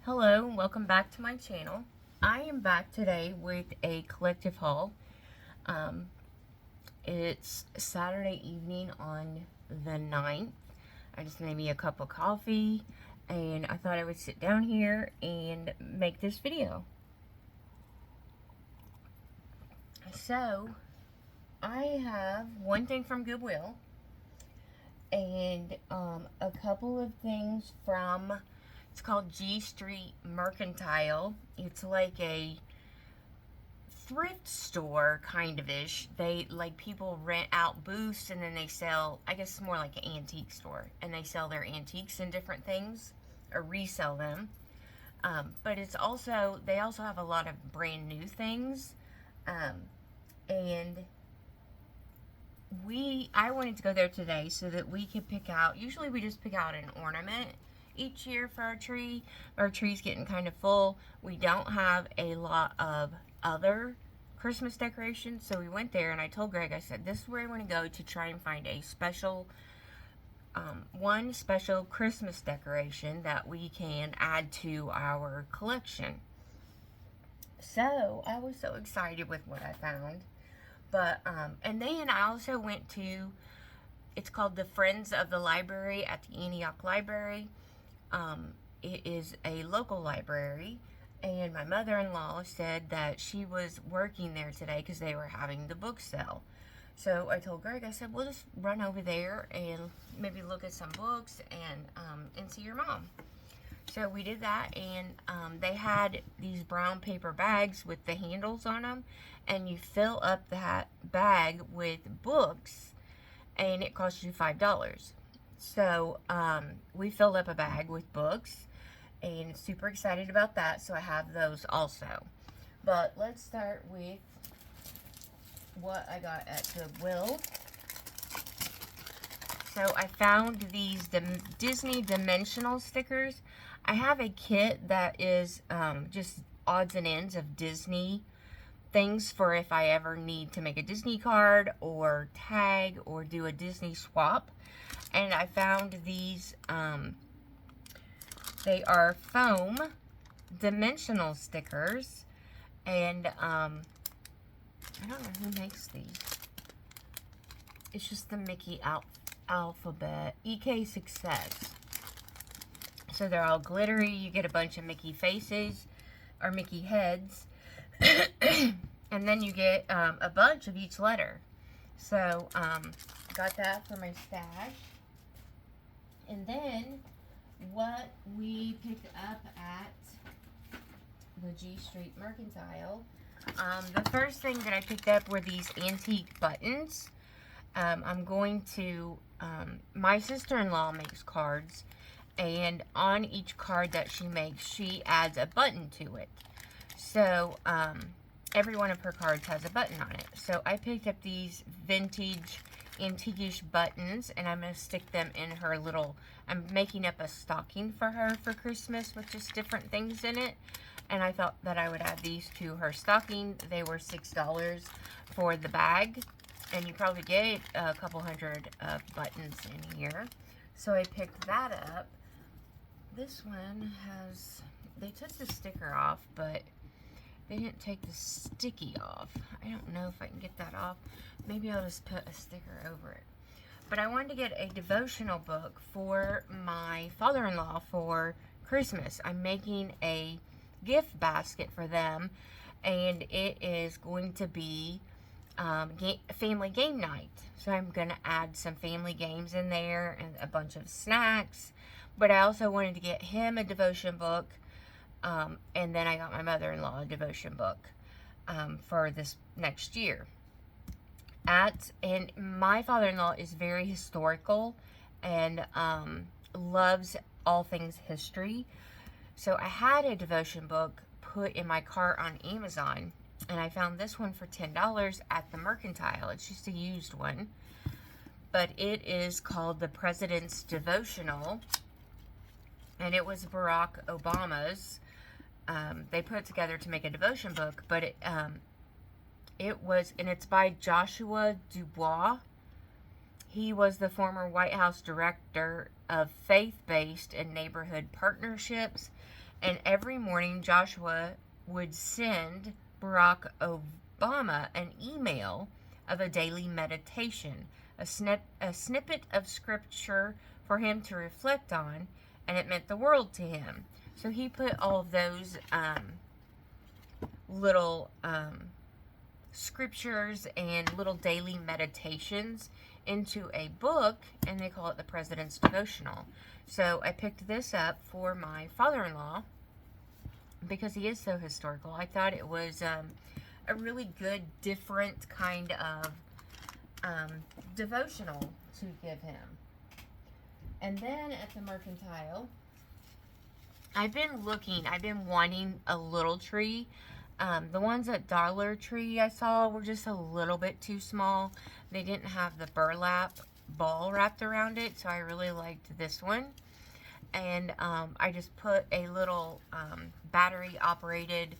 Hello, welcome back to my channel. I am back today with a collective haul. Um, it's Saturday evening on the 9th. I just made me a cup of coffee and I thought I would sit down here and make this video. So, I have one thing from Goodwill and a couple of things from, it's called G Street Mercantile. It's like a thrift store, kind of ish. They, like, people rent out booths and then they sell, I guess it's more like an antique store. And they sell their antiques and different things, or resell them. But it's also, they also have a lot of brand new things. And I wanted to go there today so that we could pick out, usually we just pick out an ornament each year for our tree. Our tree's getting kind of full. We don't have a lot of other Christmas decorations, so we went there and I told Greg, I said, this is where I want to go to try and find a special, one special Christmas decoration that we can add to our collection. So, I was so excited with what I found. But, and then I also went to, it's called the Friends of the Library at the Antioch Library. It is a local library, and my mother-in-law said that she was working there today because they were having the book sale. So I told Greg, I said, we'll just run over there and maybe look at some books and see your mom. So we did that, and they had these brown paper bags with the handles on them, and you fill up that bag with books, and it costs you $5. So we filled up a bag with books, and super excited about that, so I have those also. But let's start with what I got at Goodwill. So I found these Disney dimensional stickers. I have a kit that is just odds and ends of Disney things for if I ever need to make a Disney card or tag or do a Disney swap. And I found these, they are foam dimensional stickers. And I don't know who makes these. It's just the Mickey alphabet. EK Success. So they're all glittery. You get a bunch of Mickey faces or Mickey heads. And then you get a bunch of each letter. So, got that for my stash. And then, what we picked up at the G Street Mercantile. The first thing that I picked up were these antique buttons. I'm going to, my sister-in-law makes cards. And on each card that she makes, she adds a button to it. So, every one of her cards has a button on it. So, I picked up these vintage, antique-ish buttons, and I'm going to stick them in her little, I'm making up a stocking for her for Christmas with just different things in it. And I thought that I would add these to her stocking. They were $6 for the bag. And you probably get a couple hundred of buttons in here. So, I picked that up. This one has, they took the sticker off, but they didn't take the sticky off. I don't know if I can get that off. Maybe I'll just put a sticker over it. But I wanted to get a devotional book for my father-in-law for Christmas. I'm making a gift basket for them, and it is going to be family game night. So I'm going to add some family games in there and a bunch of snacks. But I also wanted to get him a devotion book. And then I got my mother-in-law a devotion book for this next year. And my father-in-law is very historical and loves all things history. So I had a devotion book put in my cart on Amazon. And I found this one for $10 at the Mercantile. It's just a used one. But it is called The President's Devotional. And it was Barack Obama's. They put it together to make a devotion book, but it's by Joshua Dubois. He was the former White House director of faith-based and neighborhood partnerships, And every morning, Joshua would send Barack Obama an email of a daily meditation, a snippet of scripture for him to reflect on, and it meant the world to him. So he put all of those little scriptures and little daily meditations into a book, and they call it the President's Devotional. So I picked this up for my father-in-law because he is so historical. I thought it was a really good, different kind of devotional to give him. And then at the Mercantile, I've been wanting a little tree. The ones at Dollar Tree I saw were just a little bit too small. They didn't have the burlap ball wrapped around it, so I really liked this one. And I just put a little battery operated,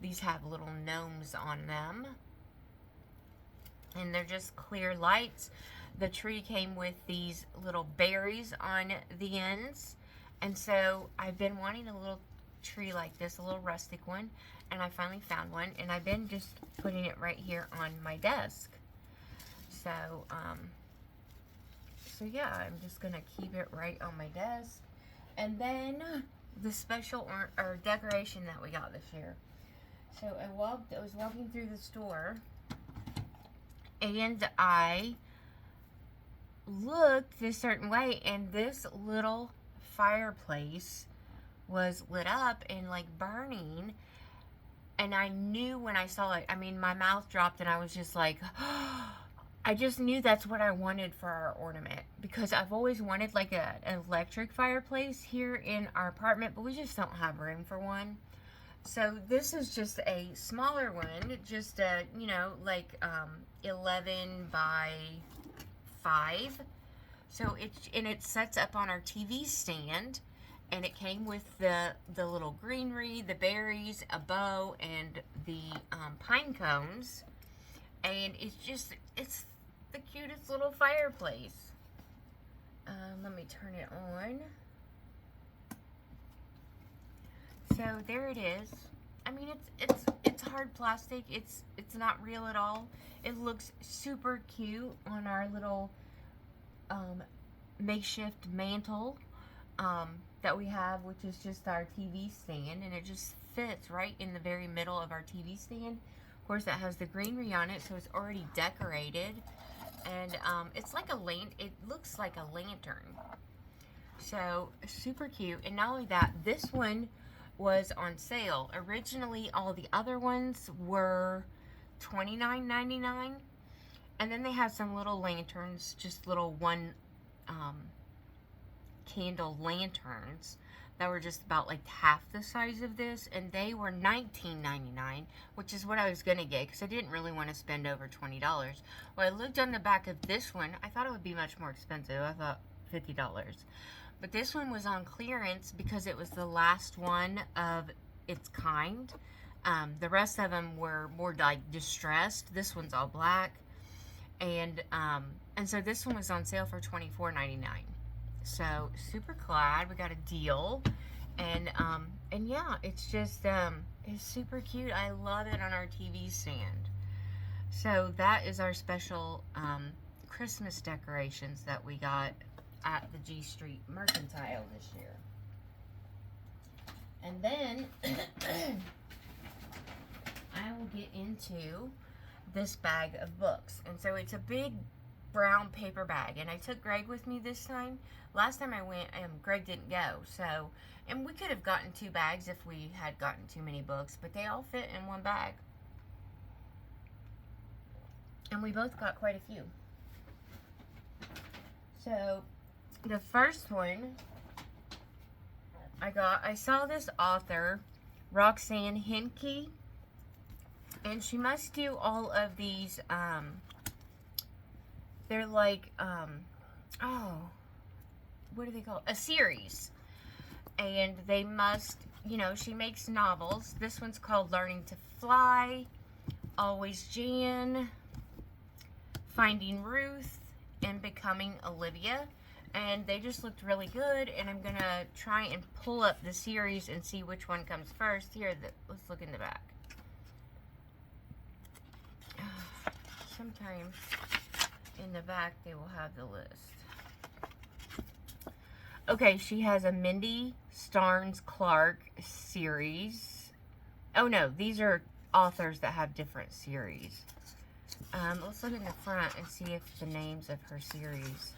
these have little gnomes on them, and they're just clear lights. The tree came with these little berries on the ends, and so I've been wanting a little tree like this, a little rustic one, and I finally found one, and I've been just putting it right here on my desk. So, so yeah, I'm just gonna keep it right on my desk. And then the special or decoration that we got this year. So I was walking through the store, and I looked this certain way, and this little fireplace was lit up and like burning. And I knew when I saw it, I mean, my mouth dropped, and I was just like, I just knew that's what I wanted for our ornament, because I've always wanted like an electric fireplace here in our apartment, but we just don't have room for one. So this is just a smaller one, just a, you know, like 11 by 5. So it sets up on our TV stand, and it came with the little greenery, the berries, a bow, and the pine cones. And it's the cutest little fireplace. Let me turn it on. So there it is. I mean, it's hard plastic. It's not real at all. It looks super cute on our little makeshift mantle that we have, which is just our TV stand, and it just fits right in the very middle of our TV stand. Of course, it has the greenery on it, so it's already decorated, and it's like it looks like a lantern. So super cute. And not only that, this one was on sale. Originally, all the other ones were $29.99, and then they had some little lanterns, just little one candle lanterns that were just about like half the size of this, and they were $19.99, which is what I was gonna get because I didn't really want to spend over $20. When I looked on the back of this one, I thought it would be much more expensive. I thought $50. But this one was on clearance because it was the last one of its kind. The rest of them were more like distressed. This one's all black, and so this one was on sale for $24.99. So super glad we got a deal, and yeah, it's just it's super cute. I love it on our TV stand. So that is our special Christmas decorations that we got at the G Street Mercantile this year. And then I will get into this bag of books. And so it's a big brown paper bag, and I took Greg with me this time. Last time I went, Greg didn't go, so, and we could have gotten 2 bags if we had gotten too many books, but they all fit in one bag, and we both got quite a few. So the first one I saw this author, Roxanne Henke, and she must do all of these they're like what do they call it? A series. And they must, you know, she makes novels. This one's called Learning to Fly, Always Jan, Finding Ruth, and Becoming Olivia. And they just looked really good, and I'm going to try and pull up the series and see which one comes first. Here, let's look in the back. Sometimes in the back they will have the list. Okay, she has a Mindy Starnes Clark series. Oh no, these are authors that have different series. Let's look in the front and see if the names of her series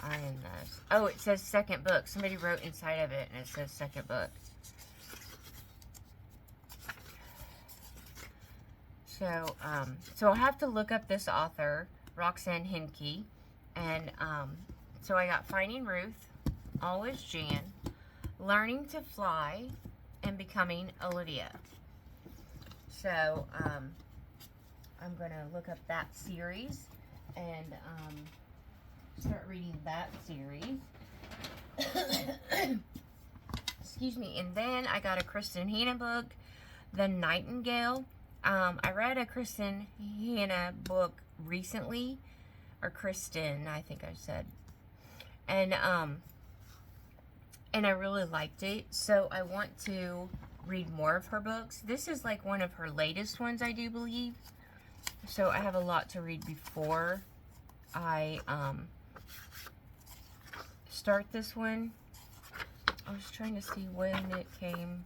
are in this. Oh, it says second book. Somebody wrote inside of it and it says second book. So, so I'll have to look up this author, Roxanne Henke. And so I got Finding Ruth, Always Jan, Learning to Fly, and Becoming Olivia. So, I'm going to look up that series and start reading that series. Excuse me. And then I got a Kristen Hanna book, The Nightingale. I read a Kristen Hanna book recently, or Kristen, I think I said. And I really liked it, so I want to read more of her books. This is like one of her latest ones, I do believe. So I have a lot to read before I start this one. I was trying to see when it came.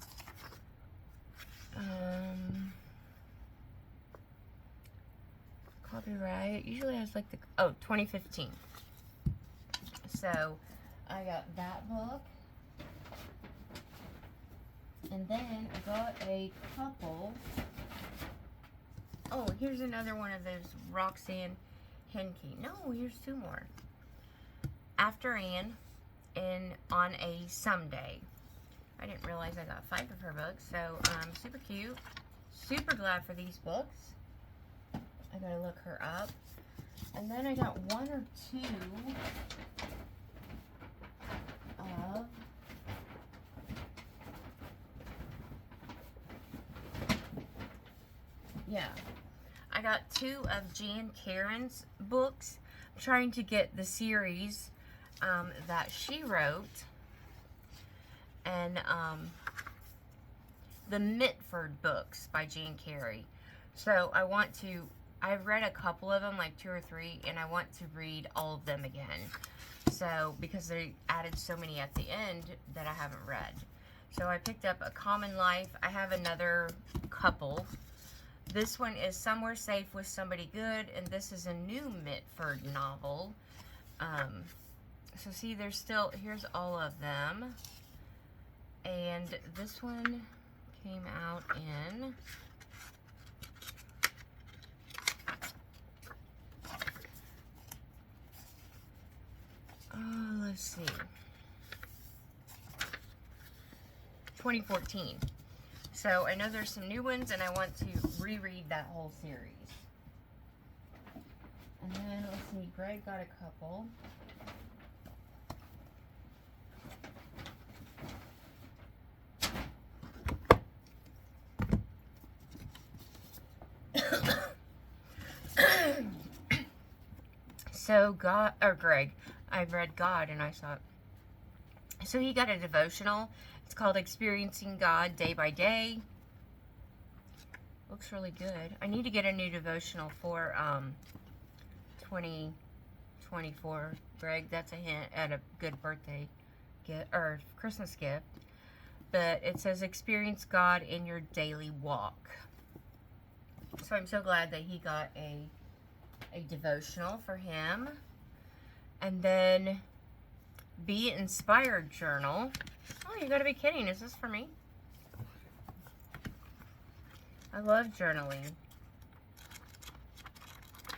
Copyright usually has like the 2015. So I got that book. And then I got a couple. Oh, here's another one of those Roxanne Henke. No, here's two more. After Anne and On a Someday. I didn't realize I got 5 of her books, so super cute. Super glad for these books. I gotta look her up. And then I got 1 or 2 of I got 2 of Jan Karen's books. I'm trying to get the series that she wrote. And the Mitford books by Jan Carey. So I've read a couple of them, like 2 or 3, and I want to read all of them again. So, because they added so many at the end that I haven't read. So I picked up A Common Life. I have another couple. This one is Somewhere Safe with Somebody Good, and this is a new Mitford novel. So see, here's all of them. And this one came out in let's see, 2014. So I know there's some new ones, and I want to reread that whole series. And then let's see, Greg got a couple. So Greg, I've read God, and I thought, so he got a devotional. It's called Experiencing God Day by Day. Looks really good. I need to get a new devotional for 2024. Greg, that's a hint at a good birthday gift or Christmas gift. But it says experience God in your daily walk. So I'm so glad that he got a devotional for him. And then Be Inspired journal. Oh, you gotta be kidding. Is this for me? I love journaling.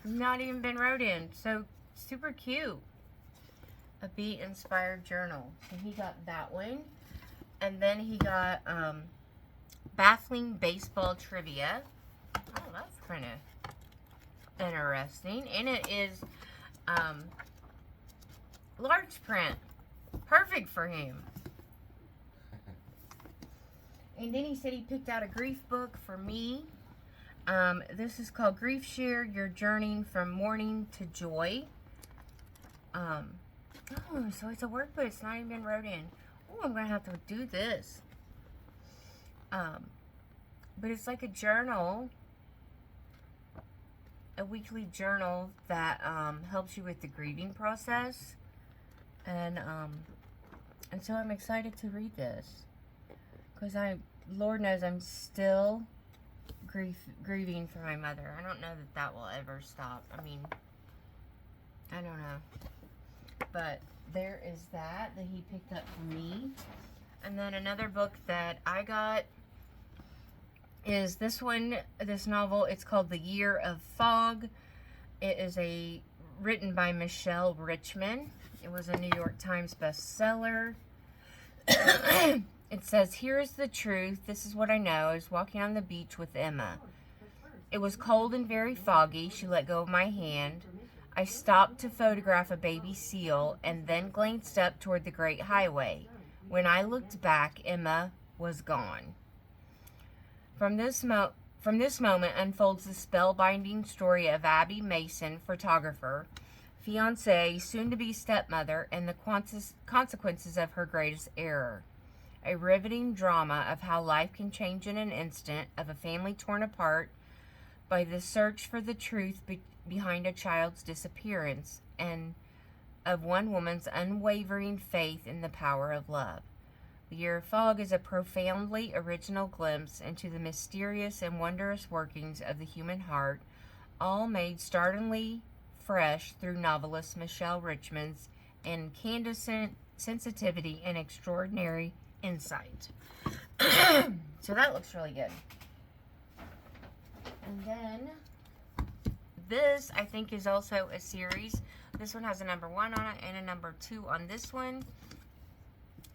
Not even been wrote in. So super cute. A Be Inspired journal. So he got that one. And then he got Baffling Baseball Trivia. Oh, that's kind of interesting. And it is large print. Perfect for him. And then he said he picked out a grief book for me. This is called Grief Share, Your Journey from Mourning to Joy. Oh, so it's a workbook. It's not even wrote in. Oh, I'm going to have to do this. But it's like a journal. A weekly journal that helps you with the grieving process. And so I'm excited to read this. Because Lord knows I'm still grieving for my mother. I don't know that will ever stop. I mean, I don't know. But there is that he picked up for me. And then another book that I got is this novel. It's called The Year of Fog. It is written by Michelle Richman. It was a New York Times bestseller. It says, "Here's the truth. This is what I know. I was walking on the beach with Emma. It was cold and very foggy. She let go of my hand. I stopped to photograph a baby seal and then glanced up toward the great highway. When I looked back, Emma was gone." From this moment unfolds the spellbinding story of Abby Mason, photographer, fiancée, soon-to-be stepmother, and the consequences of her greatest error. A riveting drama of how life can change in an instant, of a family torn apart by the search for the truth behind a child's disappearance, and of one woman's unwavering faith in the power of love. The Year of Fog is a profoundly original glimpse into the mysterious and wondrous workings of the human heart, all made startlingly fresh through novelist Michelle Richman's incandescent sensitivity and extraordinary insight. So that looks really good. And then this, I think, is also a series. This one has a number 1 on it and a number 2 on this one.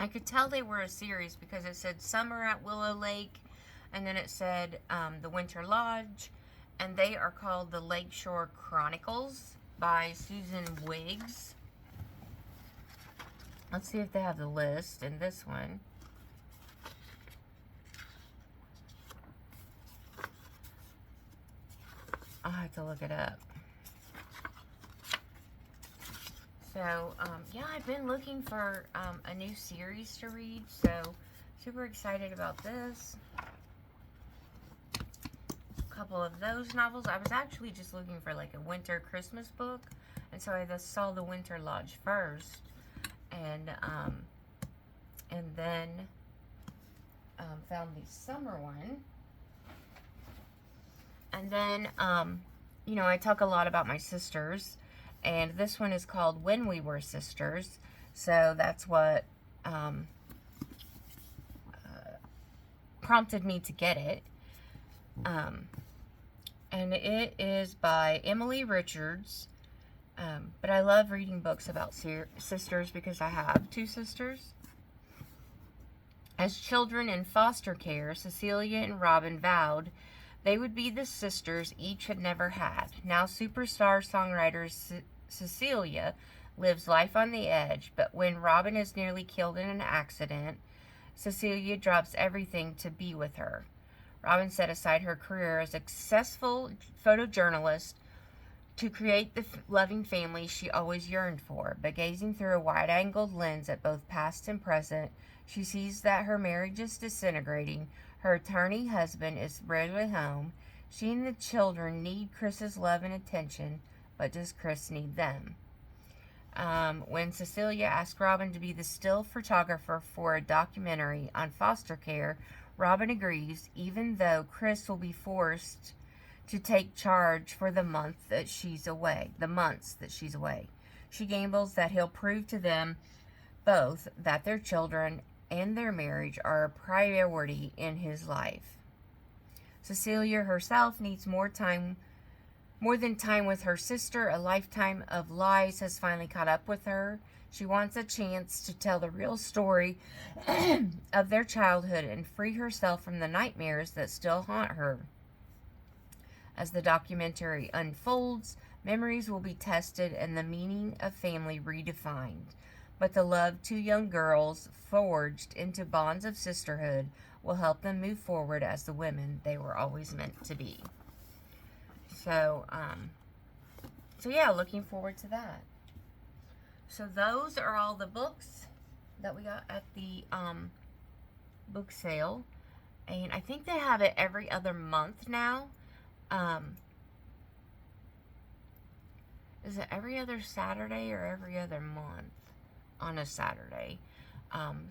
I could tell they were a series because it said Summer at Willow Lake, and then it said The Winter Lodge, and they are called The Lakeshore Chronicles by Susan Wiggs. Let's see if they have the list in this one. I'll have to look it up. So, yeah, I've been looking for a new series to read, so super excited about this. A couple of those novels. I was actually just looking for like a winter Christmas book, and so I just saw The Winter Lodge first, and then found the summer one. And then, you know, I talk a lot about my sisters. And this one is called When We Were Sisters. So that's what prompted me to get it. And it is by Emily Richards. But I love reading books about sisters because I have 2 sisters. As children in foster care, Cecilia and Robin vowed they would be the sisters each had never had. Now superstar songwriter Cecilia lives life on the edge, but when Robin is nearly killed in an accident, Cecilia drops everything to be with her. Robin set aside her career as a successful photojournalist to create the loving family she always yearned for, but gazing through a wide-angled lens at both past and present, she sees that her marriage is disintegrating. Her attorney husband is rarely home. She and the children need Chris's love and attention, but does Chris need them? When Cecilia asks Robin to be the still photographer for a documentary on foster care, Robin agrees, even though Chris will be forced to take charge for the months that she's away. She gambles that he'll prove to them both that their children and their marriage are a priority in his life. Cecilia herself needs more than time with her sister. A lifetime of lies has finally caught up with her. She wants a chance to tell the real story of their childhood and free herself from the nightmares that still haunt her. As the documentary unfolds, memories will be tested and the meaning of family redefined. But the love 2 young girls forged into bonds of sisterhood will help them move forward as the women they were always meant to be. So yeah, looking forward to that. So those are all the books that we got at the book sale. And I think they have it every other month now. Is it every other Saturday or every other month on a Saturday?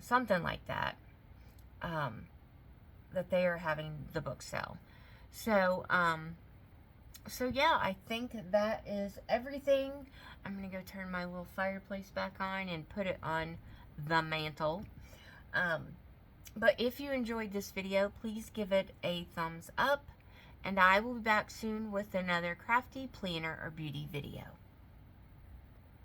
Something like that. That they are having the book sale. So, so yeah, I think that is everything. I'm going to go turn my little fireplace back on and put it on the mantle. But if you enjoyed this video, please give it a thumbs up. And I will be back soon with another crafty, planner, or beauty video.